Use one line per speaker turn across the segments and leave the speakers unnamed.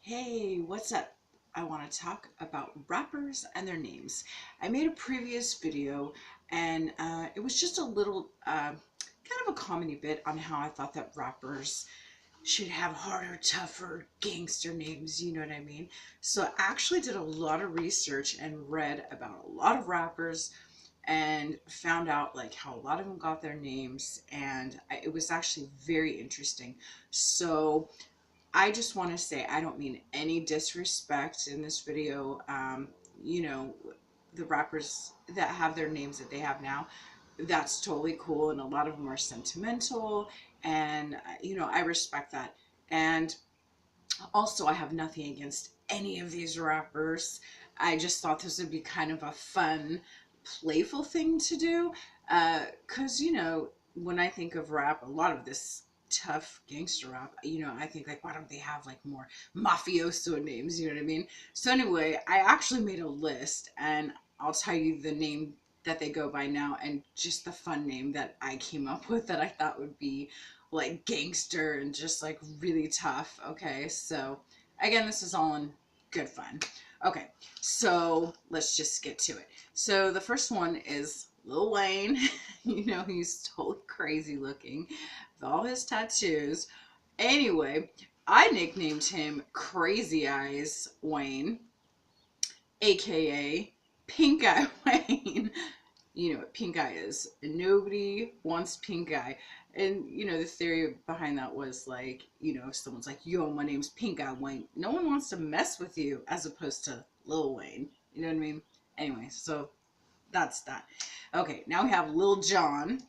Hey, what's up? I want to talk about rappers and their names. I made a previous video and it was just a little kind of a comedy bit on how I thought that rappers should have harder, tougher gangster names, you know what I mean? So I actually did a lot of research and read about a lot of rappers and found out like how a lot of them got their names and it was actually very interesting. So I just want to say I don't mean any disrespect in this video. You know, the rappers that have their names that they have now, that's totally cool, and a lot of them are sentimental, and I respect that. And also, I have nothing against any of these rappers. I just thought this would be kind of a fun, playful thing to do, because when I think of rap, a lot of this tough gangster rap, I think like, why don't they have like more mafioso names, you know what I mean? So anyway, I actually made a list, and I'll tell you the name that they go by now and just the fun name that I came up with that I thought would be like gangster and just like really tough. Okay, so again, this is all in good fun. Okay, so let's just get to it. So the first one is Lil Wayne. He's totally crazy looking with all his tattoos. Anyway, I nicknamed him Crazy Eyes Wayne, aka Pink Eye Wayne. You know what pink eye is. Nobody wants pink eye. And the theory behind that was like, if someone's like, yo, my name's Pink Eye Wayne, no one wants to mess with you as opposed to Lil Wayne. You know what I mean? Anyway, so that's that. Okay, now we have Lil Jon.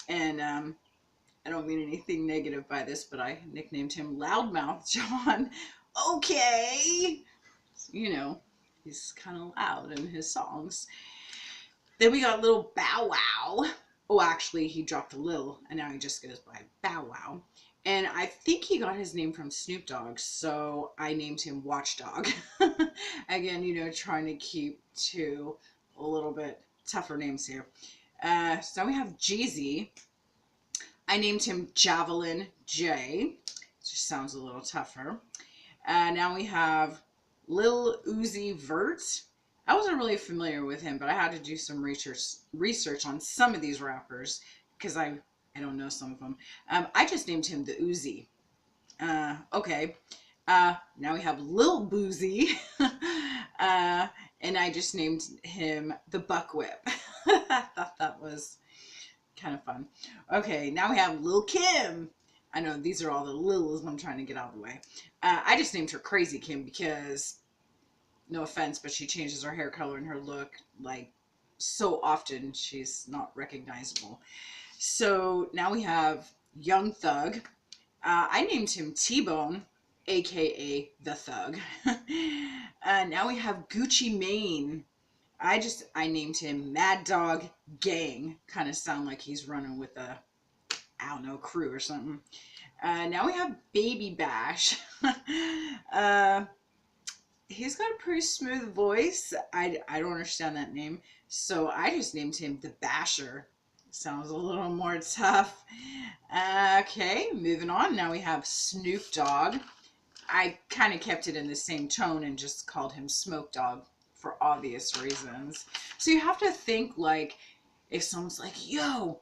And I don't mean anything negative by this, but I nicknamed him Loudmouth John. Okay. You know, he's kind of loud in his songs. Then we got little Bow Wow. Oh, actually, he dropped a Lil, and now he just goes by Bow Wow. And I think he got his name from Snoop Dogg, so I named him Watchdog. Again, trying to keep to a little bit tougher names here. So we have Jeezy. I named him Javelin J. Just sounds a little tougher. Now we have Lil Uzi Vert. I wasn't really familiar with him, but I had to do some research on some of these rappers because I don't know some of them. I just named him the Uzi. Okay. Now we have Lil Boozy. And I just named him the Buck Whip. I thought that was kind of fun. Okay, now we have Lil Kim. I know these are all the Lils I'm trying to get out of the way. I just named her Crazy Kim because, no offense, but she changes her hair color and her look like so often she's not recognizable. So now we have Young Thug. I named him T-Bone, aka the Thug. Now we have Gucci Mane. I named him Mad Dog Gang. Kind of sound like he's running with a, I don't know, crew or something. Now we have Baby Bash. He's got a pretty smooth voice. I don't understand that name, so I just named him the Basher. Sounds a little more tough. Okay, moving on. Now we have Snoop Dogg. I kind of kept it in the same tone and just called him Smoke Dog for obvious reasons. So you have to think like, if someone's like, yo,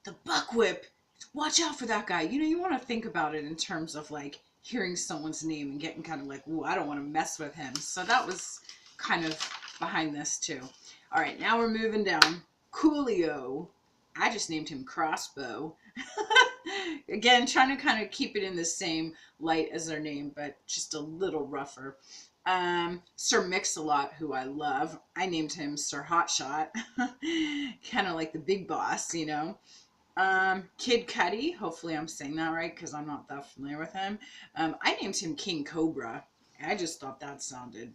the Buck Whip, watch out for that guy. You want to think about it in terms of like hearing someone's name and getting kind of like, ooh, I don't want to mess with him. So that was kind of behind this too. All right, now we're moving down. Coolio. I just named him Crossbow. Again, trying to kind of keep it in the same light as their name, but just a little rougher. Sir Mix-a-Lot, who I love, I named him Sir Hotshot. Kind of like the big boss, Kid Cudi, hopefully I'm saying that right because I'm not that familiar with him. I named him King Cobra. I just thought that sounded,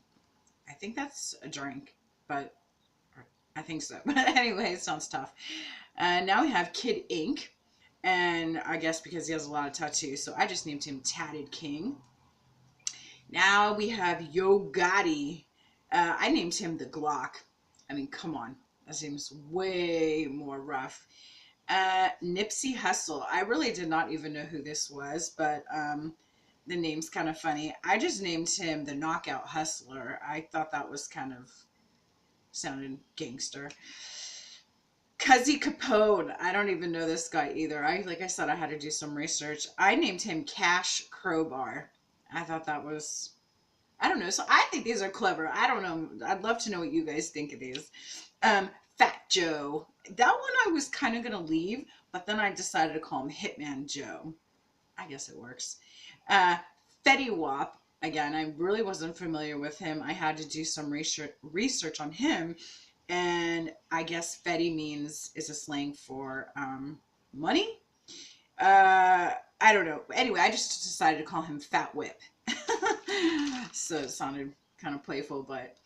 I think that's a drink, but I think so. But anyway, it sounds tough. Now we have Kid Ink, and I guess because he has a lot of tattoos, so I just named him Tatted King. Now we have Yo Gotti. I named him the Glock. I mean, come on. That seems way more rough. Nipsey Hussle. I really did not even know who this was, but the name's kind of funny. I just named him the Knockout Hustler. I thought that was kind of sounded gangster. Cuzzy Capone. I don't even know this guy either. Like I said, I had to do some research. I named him Cash Crowbar. I thought that was, I don't know. So I think these are clever. I don't know. I'd love to know what you guys think of these. Fat Joe. That one I was kind of gonna leave, but then I decided to call him Hitman Joe. I guess it works. Fetty Wap. Again, I really wasn't familiar with him. I had to do some research on him, and I guess Fetty means is a slang for money. I don't know. Anyway, I just decided to call him Fat Whip. So it sounded kind of playful, but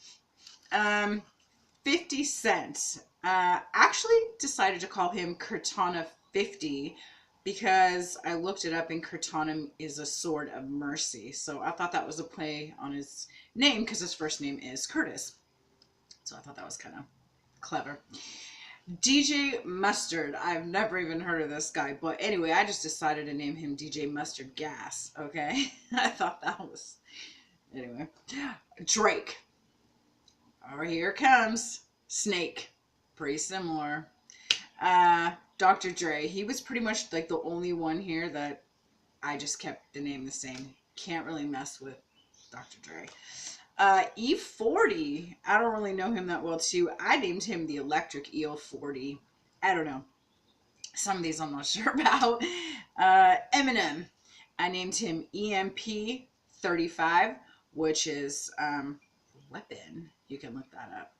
50 Cent. Actually decided to call him Cortana 50 because I looked it up and Cortana is a sword of mercy. So I thought that was a play on his name because his first name is Curtis. So I thought that was kind of clever. DJ Mustard. I've never even heard of this guy, but anyway, I just decided to name him DJ Mustard Gas. Okay. I thought that was, anyway. Drake. Oh, here it comes. Snake. Pretty similar. Dr. Dre. He was pretty much like the only one here that I just kept the name the same. Can't really mess with Dr. Dre. E40. I don't really know him that well too. I named him the Electric EO40. I don't know. Some of these I'm not sure about. Eminem. I named him EMP 35, which is weapon. You can look that up.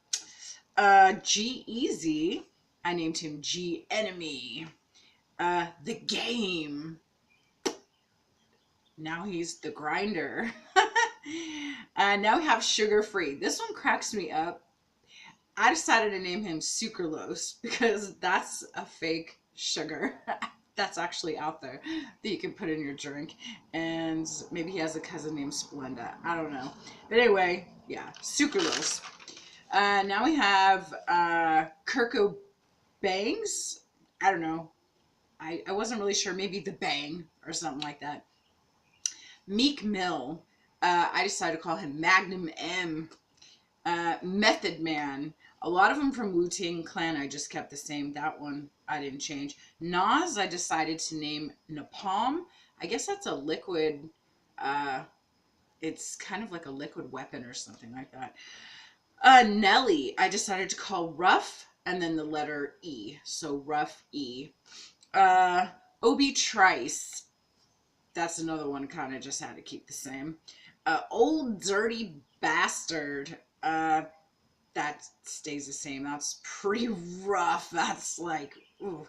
G-Eazy. I named him G Enemy. The Game. Now he's the Grinder. Now we have Sugar Free. This one cracks me up. I decided to name him Sucralose because that's a fake sugar that's actually out there that you can put in your drink. And maybe he has a cousin named Splenda. I don't know. But anyway, yeah, Sucralose. Now we have Kirko Bangs. I don't know. I wasn't really sure. Maybe the Bang or something like that. Meek Mill. I decided to call him Magnum M. Method Man. A lot of them from Wu-Tang Clan I just kept the same. That one I didn't change. Nas I decided to name Napalm. I guess that's a liquid. It's kind of like a liquid weapon or something like that. Nelly I decided to call Rough and then the letter E. So Rough E. Obi Trice. That's another one kind of just had to keep the same. Old Dirty Bastard. That stays the same. That's pretty rough. That's like, ooh.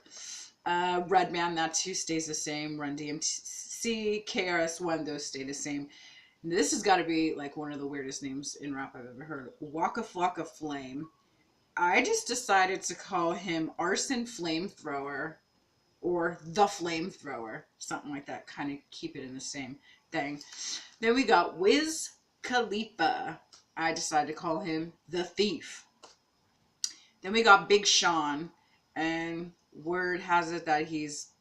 Redman, that too stays the same. Run DMC, KRS-One, those stay the same. This has got to be like one of the weirdest names in rap I've ever heard. Waka Flocka Flame. I just decided to call him Arson Flamethrower or the Flamethrower, something like that. Kind of keep it in the same thing. Then we got Wiz Khalifa. I decided to call him the Thief. Then we got Big Sean, and word has it that he's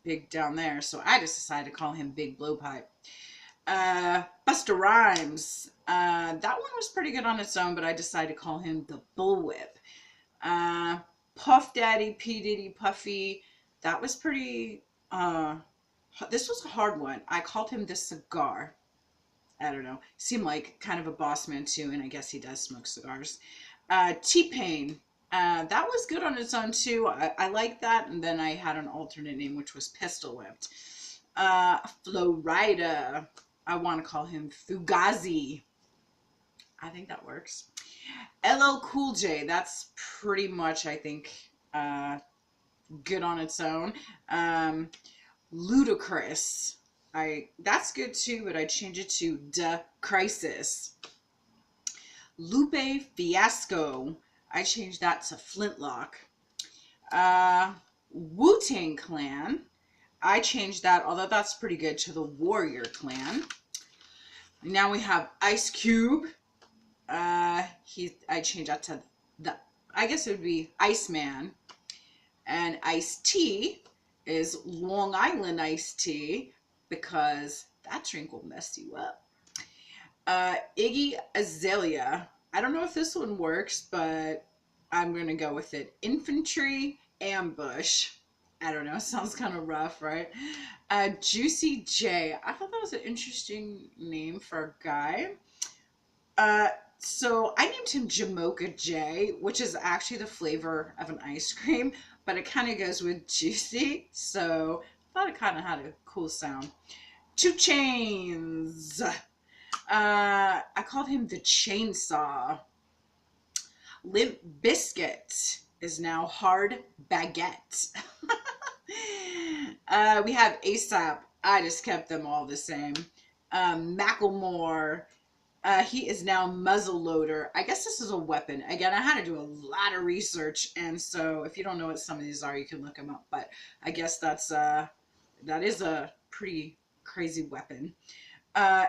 big down there, so I just decided to call him Big Blowpipe. Busta Rhymes. That one was pretty good on its own, but I decided to call him the Bullwhip. Puff Daddy, P. Diddy, Puffy. That was pretty, this was a hard one. I called him the Cigar. I don't know. Seemed like kind of a boss man too, and I guess he does smoke cigars. T-Pain. That was good on its own too. I like that, and then I had an alternate name, which was Pistol Whipped. Flo Rida. I want to call him Fugazi. I think that works. LL Cool J. That's pretty much, I think, good on its own. Ludacris. That's good too, but I change it to Da Crisis. Lupe Fiasco. I changed that to Flintlock. Wu-Tang Clan. I changed that, although that's pretty good, to the Warrior Clan. Now we have Ice Cube. I changed that to I guess it would be Iceman. And Ice-T is Long Island Ice-T, because That drink will mess you up. Iggy Azalea. I don't know if this one works, but I'm going to go with it. Infantry Ambush. I don't know. Sounds kind of rough, right? Juicy J. I thought that was an interesting name for a guy. Uh, so I named him Jamocha J, which is actually the flavor of an ice cream, but it kind of goes with juicy. So I thought it kind of had a cool sound. Two Chains. I called him the Chainsaw. Limp Biscuit is now Hard Baguette. We have ASAP. I just kept them all the same. Macklemore. He is now Muzzle Loader. I guess this is a weapon. Again, I had to do a lot of research, and so if you don't know what some of these are, you can look them up. But I guess that is a pretty crazy weapon.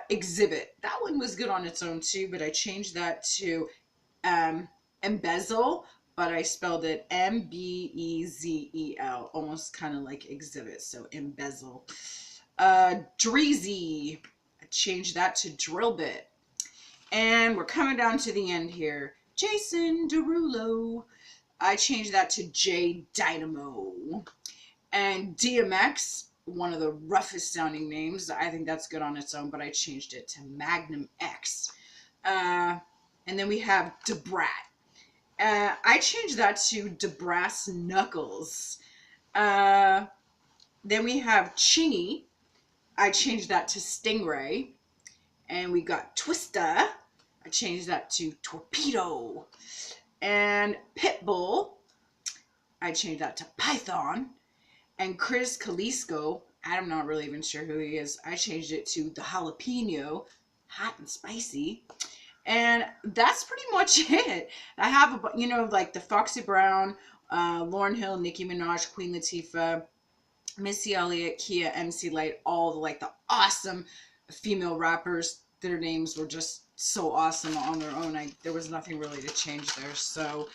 Exhibit. That one was good on its own too, but I changed that to embezzle, but I spelled it Mbezel, almost kind of like exhibit, so embezzle. Dreezy. I changed that to drill bit. And we're coming down to the end here. Jason Derulo. I changed that to J Dynamo. And DMX, one of the roughest sounding names. I think that's good on its own, but I changed it to Magnum X. And then we have Debrat. I changed that to DeBrass Knuckles. Then we have Chingy. I changed that to Stingray. And we got Twista. I changed that to Torpedo. And Pitbull. I changed that to Python. And Chris Kalisco, I'm not really even sure who he is. I changed it to the Jalapeno, hot and spicy. And that's pretty much it. I have, like the Foxy Brown, Lauryn Hill, Nicki Minaj, Queen Latifah, Missy Elliott, Kia, MC Light, all the awesome female rappers. Their names were just so awesome on their own. There was nothing really to change there. So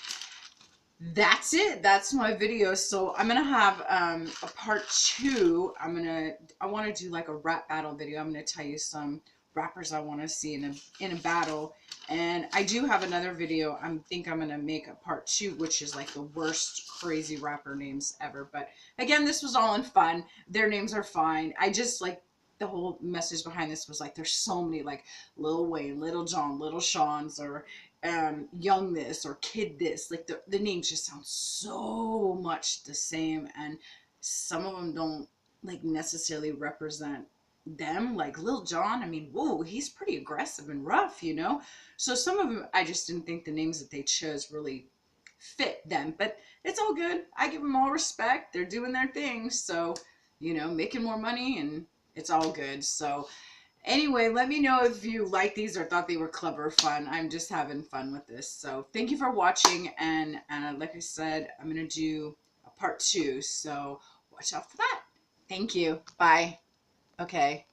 that's it. That's my video. So I'm gonna have a part 2. I want to do like a rap battle video. I'm gonna tell you some rappers I want to see in a battle, and I do have another video. I think I'm gonna make a part 2, which is like the worst crazy rapper names ever. But again, this was all in fun. Their names are fine. I just like the whole message behind this was like there's so many like Lil Wayne, Little John, Little Sean's, or Young this or Kid this. Like the names just sound so much the same, and some of them don't like necessarily represent them. Like Lil Jon, I mean, whoa, he's pretty aggressive and rough, so some of them I just didn't think the names that they chose really fit them, but it's all good. I give them all respect. They're doing their thing, so making more money, and it's all good. So anyway, let me know if you like these or thought they were clever or fun. I'm just having fun with this. So thank you for watching, and like I said, I'm gonna do a part 2, so watch out for that. Thank you. Bye. Okay.